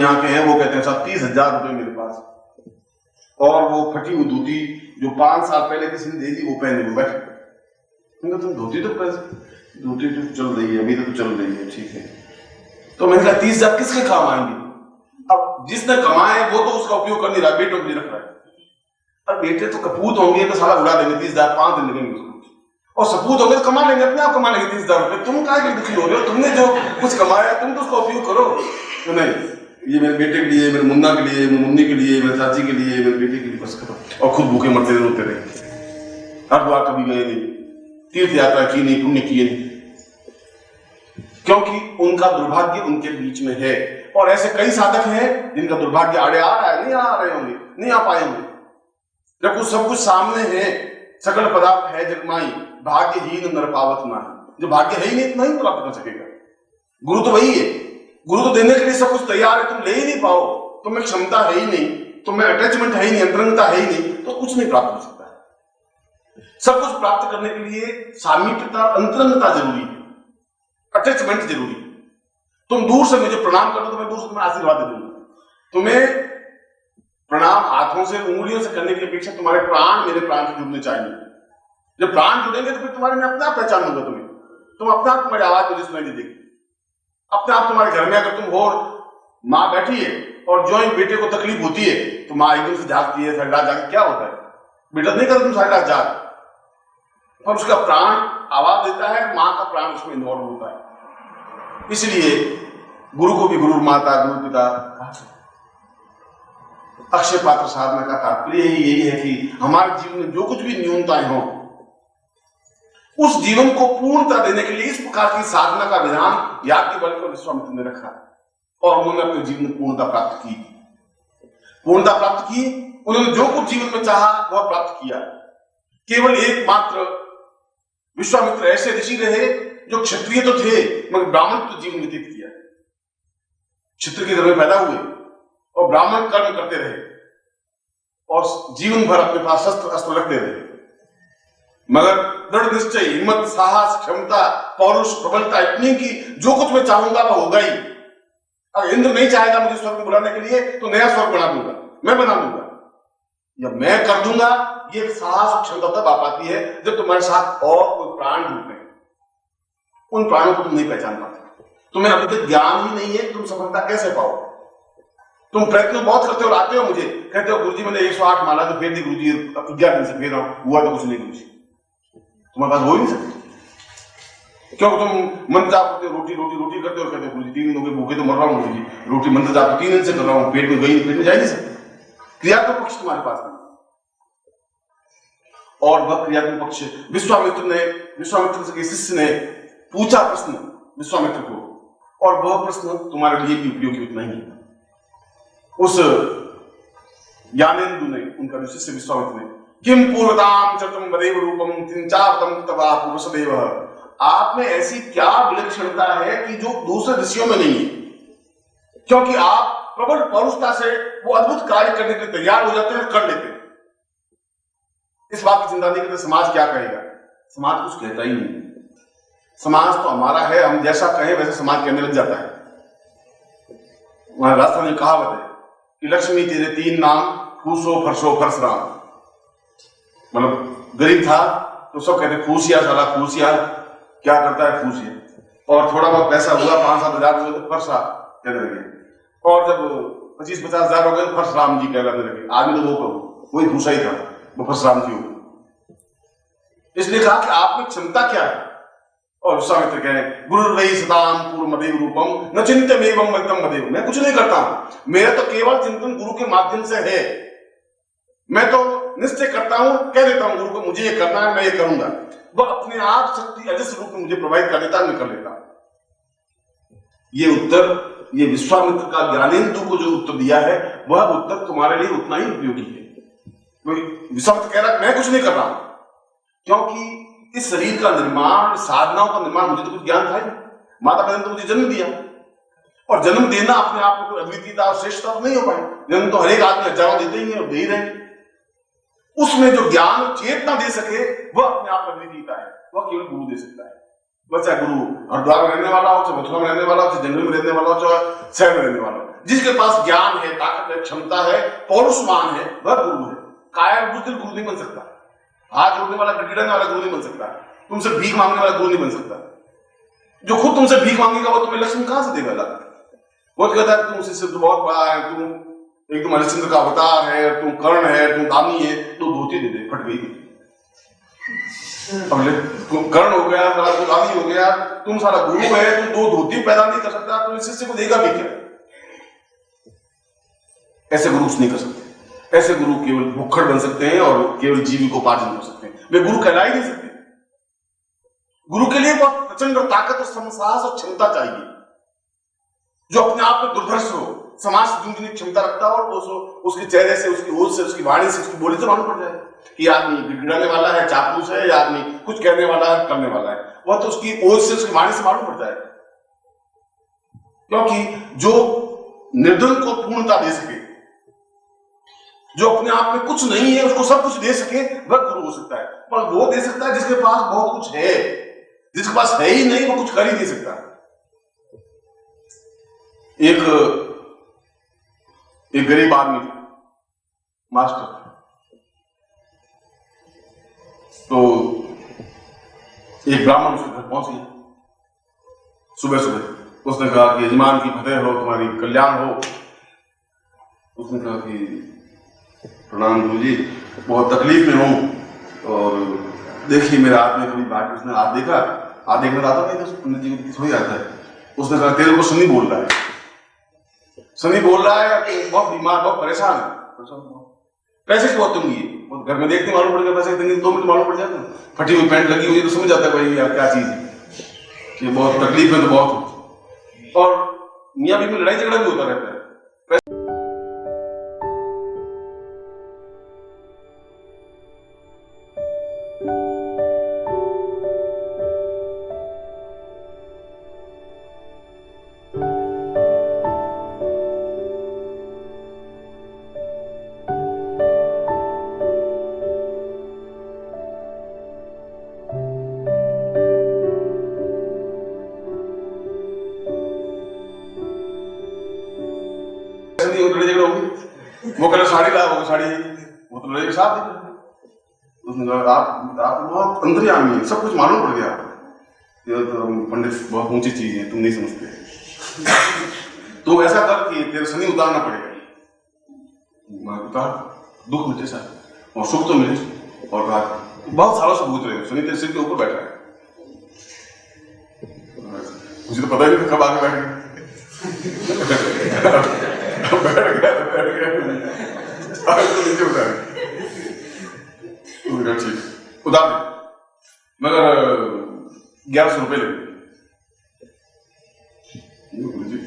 यहाँ के हैं वो कहते हैं साहब 30,000 रुपए मेरे पास, और वो फटी हुई धोती जो 5 साल पहले किसी ने दे दी वो पहने हुए बैठे। तुम धोती तो धोती तो चल रही है, अभी तो चल रही है, ठीक है। तो मैंने कहा 30,000 किसके काम आएंगे? अब जिसने कमाए वो तो उसका उपयोग कर नहीं रहा, बेटों के लिए रख रहा है। अब बेटे तो कपूत होंगे तो साला उड़ा देंगे 30,000, 5 दिन लगेंगे उसको, और सपूत होंगे तो कमा लेंगे, अपने आप कमा लेंगे 30,000 रुपए। तुम काहे के दुखी हो रहे हो? तुमने जो कुछ कमाया तुम तो उसका उपयोग करो। तो नहीं, ये मेरे बेटे के लिए, मेरे मुन्ना के लिए, मेरी मम्मी के लिए, मेरे चाची के लिए, मेरे बेटे के लिए, बस करो। और खुद भूखे मरते रोते रहे। हरिद्वार कभी गए नहीं, तीर्थ यात्रा की नहीं, पुण्य किए नहीं, क्योंकि उनका दुर्भाग्य उनके बीच में है। और ऐसे कई साधक हैं जिनका दुर्भाग्य आड़े आ रहा है, नहीं आ रहे होंगे, नहीं आ पाएंगे। जब कुछ सब कुछ सामने है, सकल पदार्थ है जगमाई, भाग्यहीन नर पावत नाही। जो भाग्य है ही नहीं तो नहीं प्राप्त कर सकेगा। गुरु तो वही है, गुरु तो देने के लिए सब कुछ तैयार है, तुम ले ही नहीं पाओ, तुम्हें क्षमता है ही नहीं, तुम्हें अटैचमेंट है ही नहीं, अंतरंगता है ही नहीं, तो कुछ नहीं प्राप्त कर सकता है। सब कुछ प्राप्त करने के लिए सामीप्यता, अंतरंगता जरूरी है, अटैचमेंट जरूरी है। तुम दूर से मुझे प्रणाम कर दो तो मैं दूर से तुम्हें आशीर्वाद दे दूंगा। तुम्हें प्रणाम हाथों से, उंगलियों से करने की अपेक्षा तुम्हारे प्राण मेरे प्राण से जुड़ने चाहिए। जब प्राण जुड़ेंगे तो फिर तुम्हारे मैं अपने आप पहचान लूंगा तुम्हें, तुम अपने आप तुम्हारी आवाज मुझे सुनाई देगी। अपने आप तुम्हारे घर में अगर तुम हो, माँ बैठी है और जो ही बेटे को तकलीफ होती है तो माँ एकदम से जागती है, सारी रात जाके क्या होता है? बेटा नहीं करता तुम सारी रात जाग, पर उसका प्राण आवाज देता है, माँ का प्राण उसमें इन्वॉल्व होता है। इसलिए गुरु को भी गुरु माता, गुरु पिता कहा। अक्षय पात्र साधना का तात्पर्य यही है कि हमारे जीवन में जो कुछ भी न्यूनताएं हो, उस जीवन को पूर्णता देने के लिए इस प्रकार की साधना का विधान याज्ञवल्क्य और विश्वामित्र ने रखा, और उन्होंने अपने जीवन में पूर्णता प्राप्त की। पूर्णता प्राप्त की, उन्होंने जो कुछ जीवन में चाहा वह प्राप्त किया। केवल एकमात्र विश्वामित्र ऐसे ऋषि रहे जो क्षत्रिय तो थे मगर ब्राह्मण तो जीवन व्यतीत किया। क्षत्रिय के घर में पैदा हुए और ब्राह्मण कर्म करते रहे और जीवन भर अपने पास शस्त्र अस्त्र रखते रहे, मगर दृढ़ निश्चय, हिम्मत, साहस, क्षमता, पौरुष, प्रबलता इतनी कि जो कुछ मैं चाहूंगा वह होगा ही। अगर इंद्र नहीं चाहेगा मुझे स्वर्ग में बुलाने के लिए तो नया स्वर्ग बना दूंगा, मैं बना दूंगा, या मैं कर दूंगा। ये साहस और क्षमता तब आ पाती है जब तुम्हारे साथ और कोई प्राण जुड़ते हैं। उन प्राणों को तुम नहीं पहचान पाते, तुम्हें अभी तक ज्ञान ही नहीं है, तुम सफलता कैसे पाओ? तुम प्रयत्न बहुत करते हो, आते हो मुझे कहते हो गुरुजी मैंने 108 माला तो फेर दी गुरुजी, 11 दिन से फेर रहा हूं, हुआ तो कुछ नहीं गुरुजी। तुम्हारे पास हो ही नहीं सकती, क्यों? तुम मंत्र जाप करते हो, रोटी रोटी रोटी करते हो, कहते हो गुरुजी 3 दिन हो गए भूखे तो मर रहा हूँ गुरुजी, रोटी मंत्र जाप 3 दिन से कर रहा हूँ, पेट में गई, पेट में जा ही नहीं सकती। क्रियात्मक पक्ष तुम्हारे पास नहीं, और वह क्रियात्मक पक्ष विश्वामित्र के शिष्य ने पूछा प्रश्न विश्वामित्र को, और वह प्रश्न तुम्हारे लिए भी उपयोगी उतना ही है। उस ज्ञानेंदु ने, उनका जो शिष्य विश्वामित्र ने, किम पूर्वताम चतुम वदेव रूपम तिंचावतम तवा पुरुषदेव, आप में ऐसी क्या विलक्षणता है कि जो दूसरे ऋषियों में नहीं है? क्योंकि आप प्रबल पौरुषता से वो अद्भुत कार्य करने के लिए तैयार हो जाते हैं, कर लेते हैं। इस बात की चिंता नहीं करते समाज क्या कहेगा, समाज कुछ कहता ही नहीं। समाज तो हमारा है, हम जैसा कहें वैसे समाज कहने लग जाता है। वहां राजस्थान में कहावत है कि लक्ष्मी तेरे 3 नाम, फूसो फरसो फरसराम। मतलब गरीब था तो सब कहते फूसिया, साला फूसिया, क्या करता है फूसिया, और थोड़ा बहुत पैसा हुआ 5-7 हजार हुए तो फरसा कहने लगे, और जब 25-50 हजार हो गए तो फरसराम जी कहने लगे। आदमी तो वो कहो वही फूसा ही था, वो फरसराम जी हो। इसलिए कहा कि आप में क्षमता क्या है, और विश्वामित्र कहे गुरुर्वै सदाम पूर्वमदेव रूपम न चिंत्यमेवं मृतम मदेव। मैं कुछ नहीं करता हूं, मेरा तो केवल चिंतन गुरु के माध्यम से है। मैं तो निश्चय करता हूं, कह देता हूं गुरु को मुझे ये करना है, मैं ये करूंगा, वह अपने आप शक्ति अजस्र रूप में मुझे प्रोवाइड कर देता है, मैं कर लेता हूं। ये उत्तर, ये विश्वामित्र का ज्ञानेंदु को जो उत्तर दिया है वह उत्तर तुम्हारे लिए उतना ही उपयोगी है। विश्वामित्र कह रहा है मैं कुछ नहीं कर रहा हूं, क्योंकि इस शरीर का निर्माण, साधनाओं का निर्माण मुझे तो कुछ ज्ञान था ही। माता पिता ने तो मुझे जन्म दिया, और जन्म देना अपने आप में कोई अद्वितीयता और श्रेष्ठता तो नहीं हो पाई। जन्म तो हर एक आदमी हजारों देते ही है और दे ही रहे। उसमें जो ज्ञान चेतना दे सके वह अपने आप में अद्वितीयता है, वह केवल गुरु दे सकता है। वह चाहे गुरु हरिद्वार में रहने वाला हो, चाहे मथुरा में रहने वाला हो, चाहे जंगल में रहने वाला हो, चाहे शहर में रहने वाला हो, जिसके पास ज्ञान है, ताकत है, क्षमता है, पौरुषमान है, वह गुरु है। कायर बुजदिल गुरु नहीं बन सकता। हाथ जोड़ने वाला, गिड़गिड़ाने वाला गुरु नहीं बन सकता। तुमसे भीख मांगने वाला गुरु नहीं बन सकता। जो खुद तुमसे भीख मांगेगा वो तुम्हें लक्ष्मी कहां से देगा? वो कहता है तुम शिष्य बहुत बड़ा है, तुम एकदम हरिश्चंद्र का अवतार है, तुम कर्ण है, तुम दानी है, तो धोती दे दे, फट गई। तुम कर्ण हो गया, सारा तुम दानी हो गया, तुम सारा गुरु है, तुम दो धोती पैदा नहीं कर सकता, तो इस शिष्य को देगा भी क्या? ऐसे गुरु कुछ नहीं कर सकते। ऐसे गुरु केवल भुक्खड़ बन सकते हैं और केवल जीविकोपार्जन कर सकते हैं। वे गुरु कहला ही नहीं सकते। गुरु के लिए बहुत प्रचंड ताकत और साहस और क्षमता चाहिए, जो अपने आप में दुर्धर्ष हो, समाज से जुड़ने की क्षमता रखता हो, और उसके चेहरे से, उसकी ओज से, उसकी वाणी से, उसकी बोली से मालूम पड़ जाए कि आदमी गिड़गिड़ाने वाला है, चापलूस है, या आदमी कुछ कहने वाला है, करने वाला है। वह तो उसकी ओज से, उसकी वाणी से मालूम पड़ जाए। क्योंकि जो निर्धन को पूर्णता दे सके, जो अपने आप में कुछ नहीं है उसको सब कुछ दे सके, वह गुरु हो सकता है। पर वो दे सकता है जिसके पास बहुत कुछ है। जिसके पास है ही नहीं वो कुछ कर ही नहीं सकता। एक गरीब आदमी था, मास्टर। तो एक ब्राह्मण उसके घर पहुंच गया सुबह सुबह। उसने कहा कि यजमान की फतेह हो, तुम्हारी कल्याण हो। उसने कहा कि प्रणाम गुरु जी, बहुत तकलीफ में हूं, और देखिए मेरे हाथ में कभी बात, उसने हाथ देखा, हाथ देखना आता नहीं तो पंडित जी को थोड़ी आता है। उसने कहा तेरे को शनि बोल रहा है, शनि बोल रहा है, तो बहुत बीमार, बहुत परेशान है। पैसे क्यों तुम ये घर में देखते मालूम पड़ गया, पैसे देंगे 2 मिनट मालूम पड़ जाता। फटी हुई पैंट लगी हुई तो समझ जाता है भाई यार क्या चीज है, कि बहुत तकलीफ है तो बहुत। और मियाँ बीवी में लड़ाई झगड़ा भी होता रहता है। वो कल साड़ी ला, वो साड़ी, वो तो लड़े के साथ ही। उसने कहा आप बहुत अंतर्यामी है, सब कुछ मालूम पड़ गया। ये तो पंडित बहुत ऊंची चीज है, तुम नहीं समझते। तो ऐसा कर कि तेरे शनि उतारना पड़ेगा। उतार, दुख मिटे साथ और सुख तो मिले। और कहा बहुत सालों से भूत रहे, शनि तेरे सिर के ऊपर बैठा है। मुझे तो पता ही नहीं कब आके बैठ गया। नीचे उतार ठीक उतार दे, मगर 1100 रुपये लगे।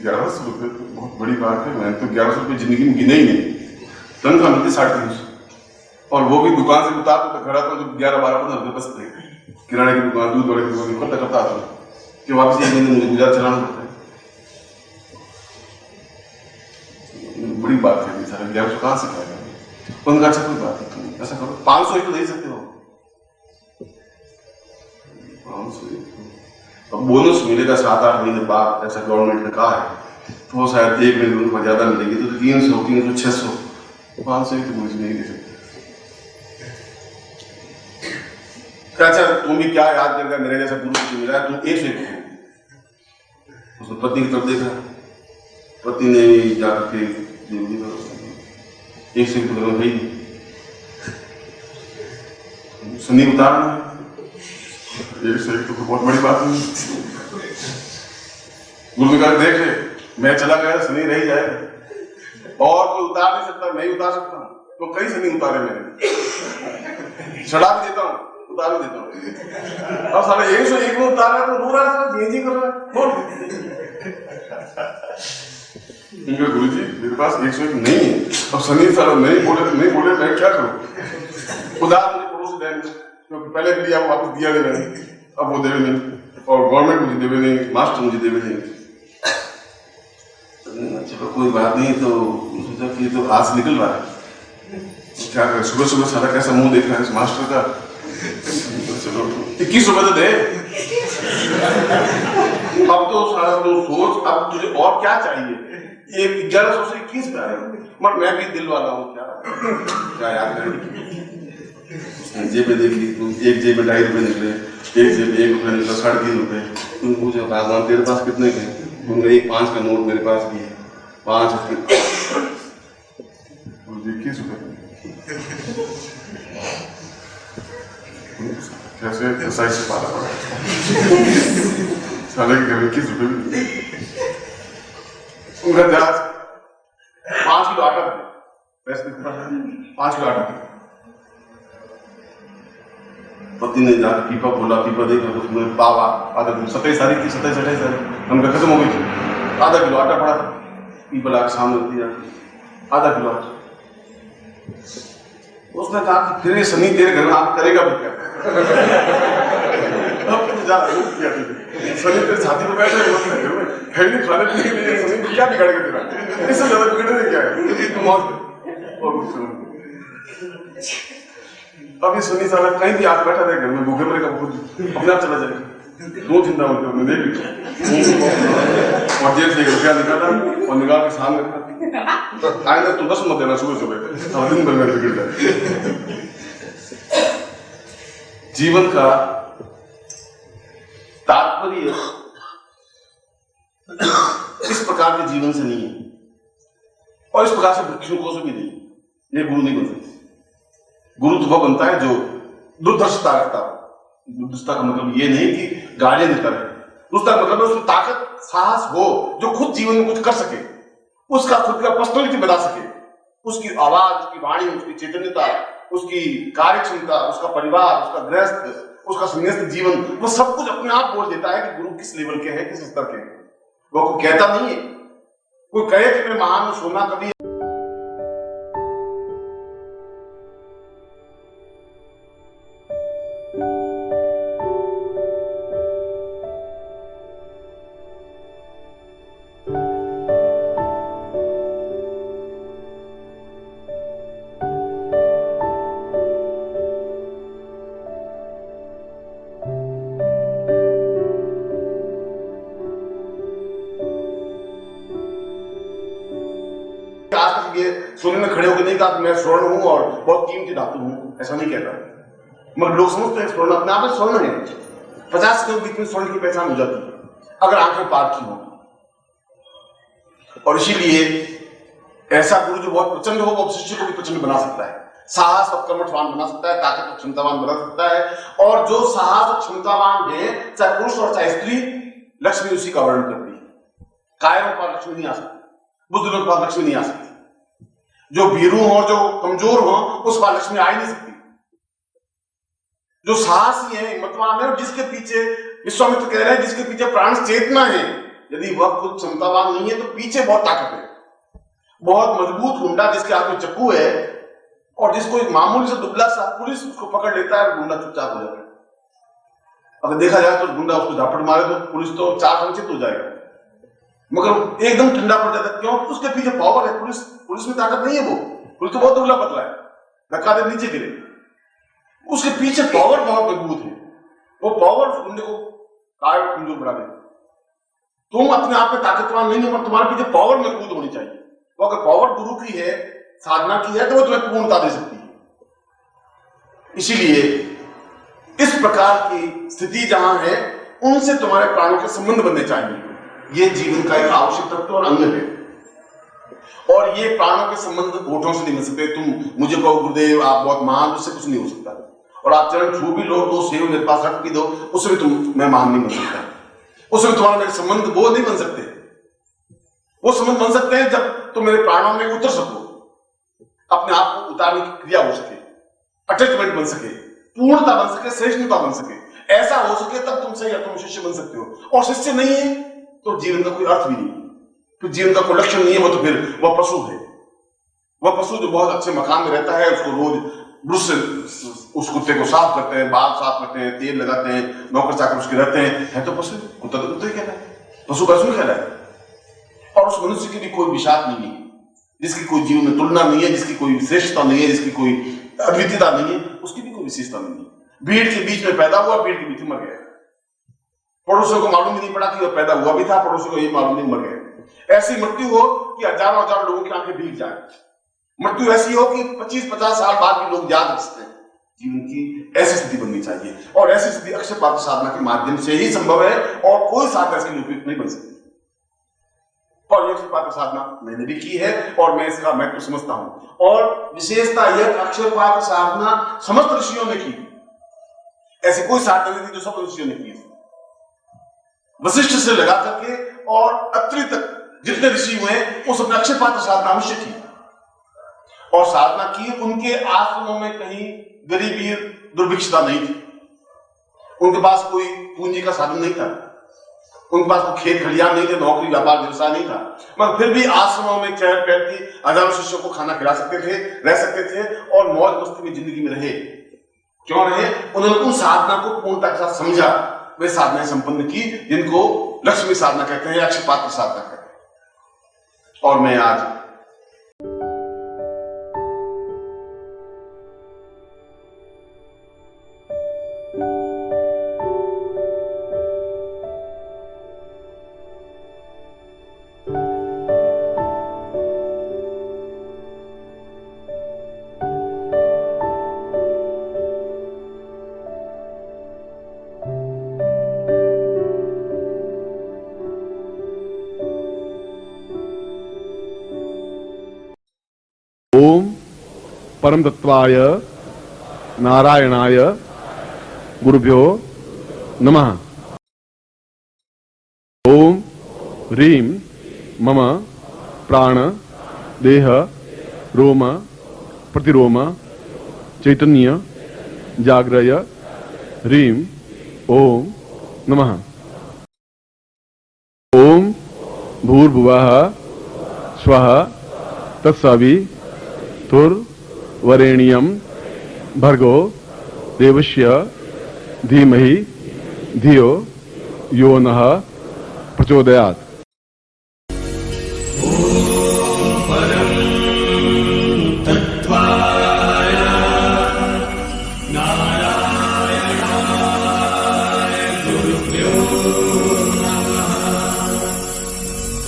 1100 रुपये तो बहुत बड़ी बात है। मैंने तो 1100 रुपये जिंदगी में गिने ही नहीं। तनख्वाह मिलती 350, और वो भी दुकान से उतार तो घर आता हूँ जब 11-12-15 रुपये बचते। किराने की दुकान, दूध वाले की दुकान करता करता आता हूँ कि वापस 1 महीने मुझे गुजारा चलाना पड़ता है। बड़ी बात है सारा, 1100 कहां से खाएगा? उनका अच्छा कोई बात है, तुम ऐसा करो 500 ही तो दे सकते हो। 500 अब बोनस मिलेगा 7-8 महीने बाद, ऐसा गवर्नमेंट ने कहा है। तो शायद 1 महीने उनको ज्यादा मिलेगी, तो 300, 600, 500 ही तो मुझे नहीं दे सकते। अच्छा तुम भी क्या याद करेगा, मेरे जैसा गुरु को मिला है, तुम 101 हो। उसने पत्नी की तरफ देखा, पति ने जाकर के एक से भाई शनि उतारना है, 1 से 1 तो बहुत बड़ी बात नहीं। गुरु ने कहा देख ले, मैं चला गया शनि रह जाएगा, और कोई उतार नहीं सकता, मैं ही उतार सकता हूँ। तो कई शनि उतारे मैंने, चढ़ा भी देता हूँ, उतार भी देता हूँ। और साढ़े 1 से 1 में उतारा तो रो रहा है, जी कर रहा है, बोल। गुरु जी मेरे पास 101 नहीं है, अब शनि सारा नहीं बोले मैं क्या करूं? उधार मुझे पड़ोस देने, क्योंकि पहले भी दिया, वापस दिया नहीं मैंने, अब वो देवे नहीं, और गवर्नमेंट मुझे देवे नहीं, मास्टर मुझे देवे नहीं। चलो कोई बात नहीं, तो सोचा कि तो आज निकल रहा है, क्या करें? सुबह सुबह सारा कैसा मुंह देख रहा है इस मास्टर का। तो चलो 21 रुपए तो दे। अब तो सारा तो सोच, अब तुझे और क्या चाहिए? एक 1100 से 21 पे आए, मगर मैं भी दिल वाला हूँ, क्या याद करें। जेब में देखी तो एक जेब में 2.5 रुपए निकले, एक जेब में 1 रुपया निकला, 3.5 रुपए। उनको पूछा भगवान तेरे पास कितने थे? उनका एक 5 का नोट मेरे पास भी है, 5 रुपये, 21 रुपये। कैसे कसाई से पाला पड़ा साले के घर में 21 रुपये भी। उनका जहाज 5 किलो आटा दे, पैसे 5 किलो आटा दे। पति ने जाकर पीपा खोला, पीपा देखा तो उसमें पावा आधा किलो, 27 सारी हमने खत्म हो गई थी। आधा किलो आटा पड़ा था, पीपा ला के सामने दिया, आधा किलो आटा। उसने कहा कि फिर ये शनि तेरे घर में आप करेगा भी क्या? अब तुम जा क्या शनि तेरे छाती पर बैठा है, है नहीं खाने पीने के लिए, शनि क्या बिगाड़ेगा तेरा? इससे ज्यादा बिगड़ने क्या है? तुम और अब ये शनि साला कहीं भी आके बैठा रहे घर में, भूखे मरेगा, खुद अपने आप चला जाएगा। दो चिंता होती है, देख ली और जेब से 1 रुपया निकाला और निकाल के सामने रखा। आए ना तो 10 मत देना सुबह सुबह, दिन भर में बिगड़ जाए। जीवन का तात्पर्य इस प्रकार के जीवन से नहीं है और इस प्रकार से भिक्षुकों से भी नहीं। ये गुरु नहीं बन सकते। गुरु तो वह बनता है जो दुर्दर्शता रखता हो। दुर्दर्शता का मतलब ये नहीं कि गालियां देता रहे, उसका मतलब है उसमें ताकत साहस हो जो खुद जीवन में कुछ कर सके, उसका खुद का पर्सनैलिटी बना सके, उसकी आवाज, उसकी वाणी, उसकी चैतन्यता, उसकी कार्य क्षमता, उसका परिवार, उसका गृहस्थ, उसका संन्यास्त जीवन, वो सब कुछ अपने आप बोल देता है कि गुरु किस लेवल के है, किस स्तर के है। वो कोई कहता नहीं है। कोई कहे कि मैं महान हूं, सोना कभी सोने में खड़े होकर नहीं कहा कि मैं स्वर्ण हूं और बहुत कीमती धातु हूं, ऐसा नहीं कहता। मगर लोग समझते हैं स्वर्ण अपने आप में स्वर्ण है। 50 के बीच में स्वर्ण की पहचान हो जाती है अगर आंखें पार की हो। और इसीलिए ऐसा गुरु जो बहुत प्रचंड हो वो शिष्य को भी प्रचंड बना सकता है, साहस और कर्मठवान बना सकता है, ताकत और क्षमतावान बना सकता है। और जो साहस और क्षमतावान है, चाहे पुरुष और चाहे स्त्री, लक्ष्मी उसी का वर्णन करती है। कायरों पर लक्ष्मी नहीं आ सकती, बुजुर्गों पर लक्ष्मी नहीं आ सकती, जो भीरू हो, जो कमजोर हो, उस पर लक्ष्मी आ ही नहीं सकती। जो साहसी है, हिम्मतवान है और जिसके पीछे विश्वामित्र कह रहे हैं जिसके पीछे प्राण चेतना है, यदि वह खुद क्षमतावान नहीं है तो पीछे बहुत ताकत है। बहुत मजबूत गुंडा जिसके हाथ में चाकू है और जिसको एक मामूली से दुबला सा पुलिस उसको पकड़ लेता है और गुंडा चुपचाप हो जाता है। अगर देखा जाए तो गुंडा उसको झापट मारे तो पुलिस तो 4 संचित हो जाएगा, मगर एकदम ठंडा पड़ जाता है। क्यों? उसके पीछे पावर है। पुलिस में ताकत नहीं है। वो पुलिस तो बहुत दुबला पतला है, धक्का दे नीचे गिरे। उसके पीछे पावर बहुत मजबूत है। वो पावर गुंडे को काय कमजोर बना दे। तुम अपने आप में ताकतवान नहीं हो, तुम्हारे पीछे पावर मजबूत होनी चाहिए। तो अगर पावर गुरु की है, साधना की है, तो वो तुम्हें पूर्णता दे सकती है। इसीलिए इस प्रकार की स्थिति जहां है, उनसे तुम्हारे प्राणों के संबंध बनने चाहिए। ये जीवन का एक आवश्यक तत्व और अंग है। और ये प्राणों के संबंध होठों से नहीं बन सकते। तुम मुझे कहो गुरुदेव आप बहुत महान, उससे कुछ नहीं हो सकता। और आप चरण छू भी लो, 2 सेव मेरे पास रख भी दो, उससे भी मैं महान नहीं बन सकता। उससे भी तुम्हारा मेरे संबंध वो नहीं बन सकते। वो संबंध बन सकते हैं जब तुम मेरे प्राणों में उतर सको, अपने आप को उतारने की क्रिया हो सके, अटैचमेंट बन सके, पूर्णता बन सके, श्रेष्ठता बन सके। ऐसा हो सके तब तुम सही तुम शिष्य बन सकते हो। और शिष्य नहीं है तो जीवन का कोई अर्थ भी नहीं, तो जीवन का कोई लक्ष्य नहीं है। वो तो फिर वह पशु है। वह पशु जो बहुत अच्छे मकान में रहता है, उसको रोज ब्रश से उस कुत्ते को साफ करते हैं, बाल साफ करते हैं, तेल लगाते हैं, नौकर चाकर उसके रहते हैं, है तो पशु। कुत्ता तो कुत्ता ही कहलाए, पशु पशु ही कहलाए। और उस मनुष्य की भी कोई विषाद नहीं है, जिसकी कोई जीवन में तुलना नहीं है, जिसकी कोई श्रेष्ठता नहीं है, जिसकी कोई अद्वितीयता नहीं है, उसकी भी कोई विशेषता नहीं है। भीड़ के बीच में पैदा हुआ, भीड़ के बीच में मर गया। पड़ोसियों को मालूम ही नहीं पड़ा कि वह पैदा हुआ भी था, पड़ोसियों को ये मालूम नहीं मर गया। ऐसी मृत्यु हो कि हजारों हजार लोगों की आंखें भीग जाए। मृत्यु ऐसी हो कि 25-50 साल बाद भी लोग याद रखते हैं। जीवन की ऐसी स्थिति बननी चाहिए, और ऐसी स्थिति अक्षयपात्र साधना के माध्यम से ही संभव है, और कोई साधना इसके लिए उपयुक्त नहीं बन सकती। और ये अक्षयपात्र साधना मैंने भी की है, और मैं इसका महत्व समझता हूं। और विशेषता यह अक्षयपात्र साधना समस्त ऋषियों ने की, ऐसी कोई साधना नहीं थी जो सब ऋषियों ने की। वशिष्ठ से लगा करके और अत्रि तक जितने ऋषि हुए उस अपने अक्षयपात्र साधना अवश्य की, और साधना की। उनके आश्रमों में कहीं गरीबी दुर्भिक्षता नहीं थी, उनके पास कोई पूंजी का साधन नहीं था, उनके पास कोई खेत खलियान नहीं थे, नौकरी व्यापार व्यवसाय नहीं था, मगर फिर भी आश्रमों में चहल पहल थी, हजारों शिष्यों को खाना खिला सकते थे, रह सकते थे, और मौज मस्ती में जिंदगी में रहे। क्यों रहे? उन्होंने उन साधना को पूर्णता के साथ समझा, वे साधनाएं संपन्न की जिनको लक्ष्मी साधना कहते हैं, अक्षयपात्र साधना कहते हैं। और मैं आज ओम परम तत्वाय नारायणाय गुरुभ्यो नमः। ओम ह्रीं मम प्राण देह रोम प्रतिरोम चैतन्य जाग्रय ह्रीं ओम नमः। ओम भूर्भुवः स्वः तत्सवितुर्वरेण्यं भर्गो देवस्य धीमहि धियो यो नः प्रचोदयात्।